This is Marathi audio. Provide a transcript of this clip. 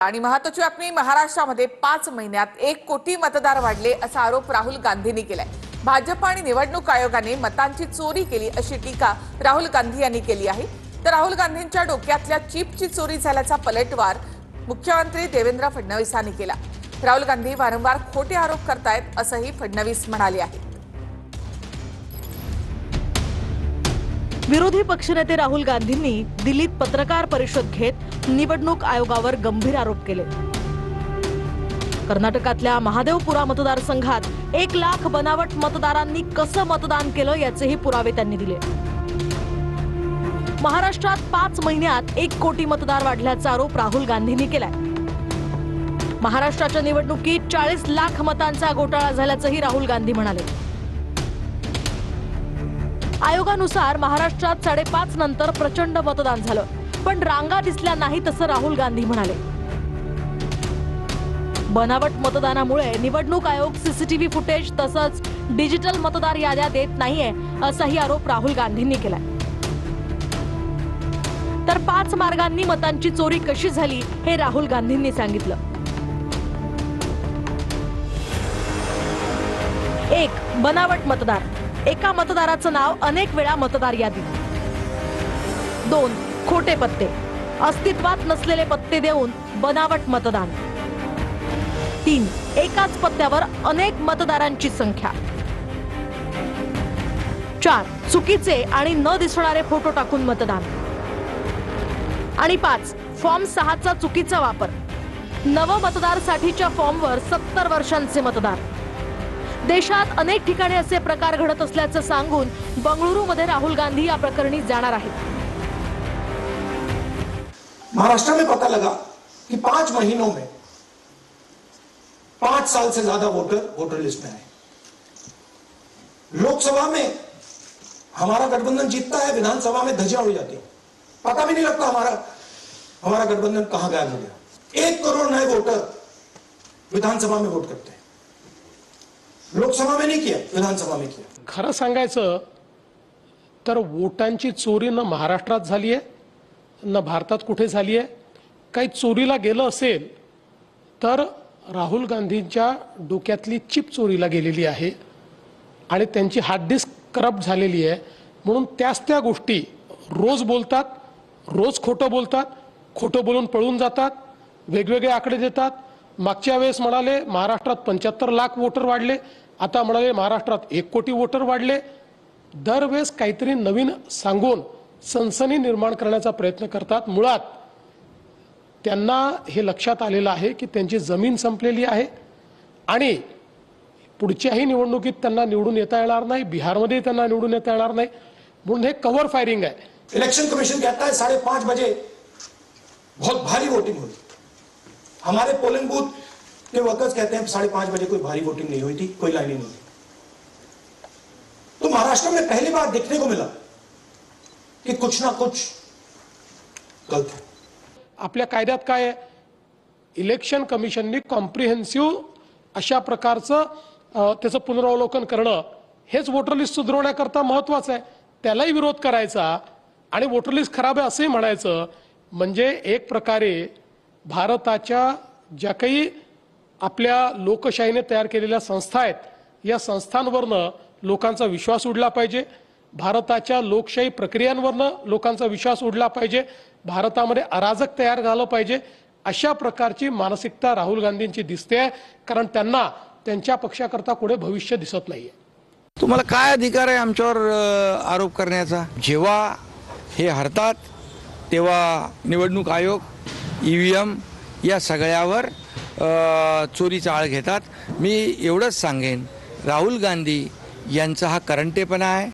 आणि महत्त्वाची बातमी, महाराष्ट्रामध्ये 5 महिन्यात 1 कोटी मतदार वाढले असा आरोप राहुल गांधींनी केलाय। भाजप आणि निवडणूक आयोगाने मतांची चोरी केली अशी टीका राहुल गांधी यांनी केली आहे। तर राहुल गांधींच्या डोक्यातल्या चिपची चोरी झाल्याचा पलटवार मुख्यमंत्री देवेंद्र फडणवीसांनी केला। राहुल गांधी वारंवार खोटे आरोप करतायत असंही फडणवीस म्हणाले आहेत। विरोधी पक्षनेते राहुल गांधींनी दिल्लीत पत्रकार परिषद घेत निवडणूक आयोगावर गंभीर आरोप केले। कर्नाटकातल्या महादेवपुरा मतदारसंघात 1 लाख बनावट मतदारांनी कसं मतदान केलं याचेही पुरावे त्यांनी दिले। महाराष्ट्रात 5 महिन्यात 1 कोटी मतदार वाढल्याचा आरोप राहुल गांधींनी केलाय। महाराष्ट्राच्या निवडणुकीत 40 लाख मतांचा घोटाळा झाल्याचंही राहुल गांधी म्हणाले। आयोगानुसार महाराष्ट्रात 5:30 नंतर प्रचंड मतदान झालं, पण रांगा दिसल्या नाहीत असं राहुल गांधी म्हणाले। बनावट मतदानामुळे निवडणूक आयोग सीसीटीव्ही फुटेज तसंच डिजिटल मतदार याद्या देत नाहीये असाही आरोप राहुल गांधींनी केलाय। तर 5 मार्गांनी मतांची चोरी कशी झाली हे राहुल गांधींनी सांगितलं। 1. बनावट मतदार, एका मतदाराचं नाव अनेक वेळा मतदार यादीत। 2. खोटे पत्ते, अस्तित्वात नसलेले पत्ते देऊन बनावट मतदान। 3. एकाच पत्त्यावर अनेक मतदारांची संख्या। 4. चुकीचे आणि न दिसणारे फोटो टाकून मतदान। आणि 5. फॉर्म 6 चा चुकीचा वापर, नव मतदारसाठीच्या फॉर्मवर 70 वर्षांचे मतदार। देशात अनेक ठिकाणी असे प्रकार घडत असल्याचं सांगून बंगळुरूमध्ये राहुल गांधी या प्रकरणी जाणार आहेत। महाराष्ट्र में पता लगा कि 5 महीनों में 5 साल से ज्यादा वोटर लिस्ट में आए। लोकसभा में हमारा गठबंधन जीतता है, विधानसभा में धज्जियां उड़ जाती, पता भी नहीं लगता हमारा गठबंधन कहां गायब हो गया। 1 करोड़ नए वोटर विधानसभा में वोट करते हैं, लोकसभा में नहीं किया, विधानसभा में किया। खरं सांगायचं तर वोटांची चोरी न महाराष्ट्रात झाली आहे न भारतात कुठे झाली आहे। काही चोरीला गेलं असेल तर राहुल गांधींच्या डोक्यातली चिप चोरीला गेलेली आहे आणि त्यांची हार्ड डिस्क करप्ट झालेली आहे, म्हणून त्या गोष्टी रोज बोलतात, रोज खोटं बोलतात, खोटं बोलून पळून जातात, वेगवेगळे आकडे देतात। मागच्या वेळेस म्हणाले महाराष्ट्रात 75 लाख वोटर वाढले, आता म्हणाले महाराष्ट्रात 1 कोटी वोटर वाढले। दरवेळेस काहीतरी नवीन सांगून सनसनी निर्माण करण्याचा प्रयत्न करतात। मुळात त्यांना हे लक्षात आलेलं आहे की त्यांची जमीन संपलेली आहे आणि पुढच्याही निवडणुकीत त्यांना निवडून येता येणार नाही, बिहारमध्ये त्यांना निवडून येता येणार नाही, म्हणून हे कव्हर फायरिंग आहे। इलेक्शन कमीशन कहता है 5:30 बजे बहुत भारी वोटिंग हुई। हमारे पोलिंग बूथ के वर्कर्स कहते हैं 5:30 बजे कोई भारी वोटिंग नहीं हुई थी, कोई लाइन नहीं थी। तो महाराष्ट्र में पहली बार देखने को मिला कि कुछ ना कुछ गलत है। आपल्या कायद्यात काय आहे, इलेक्शन कमिशननी कॉम्प्रिहेन्सिव्ह अशा प्रकारचं त्याचं पुनरावलोकन करणं हेच वोटर लिस्ट सुधारण्याकरता महत्त्वाचं आहे। त्यालाही विरोध करायचा आणि वोटर लिस्ट खराब आहे असंही म्हणायचं म्हणजे एक प्रकारे भारताच्या ज्या काही आपल्या लोकशाहीने तयार केलेल्या संस्था आहेत या संस्थांवरनं लोकांचा विश्वास उडला पाहिजे, भारताच्या लोकशाही प्रक्रियांवरनं लोकांचा विश्वास उडला पाहिजे, भारतामध्ये अराजक तयार झालं पाहिजे, अशा प्रकारची मानसिकता राहुल गांधींची दिसते आहे, कारण त्यांना त्यांच्या पक्षाकरता पुढे भविष्य दिसत नाहीये। तुम्हाला काय अधिकार आहे आमच्यावर आरोप करण्याचा? जेव्हा हे हरतात तेव्हा निवडणूक आयोग EVM या सगळ्यावर चोरीचा आळ घेतात। मी एवढंच सांगेन, राहुल गांधी यांचा हा करंटेपणा आहे।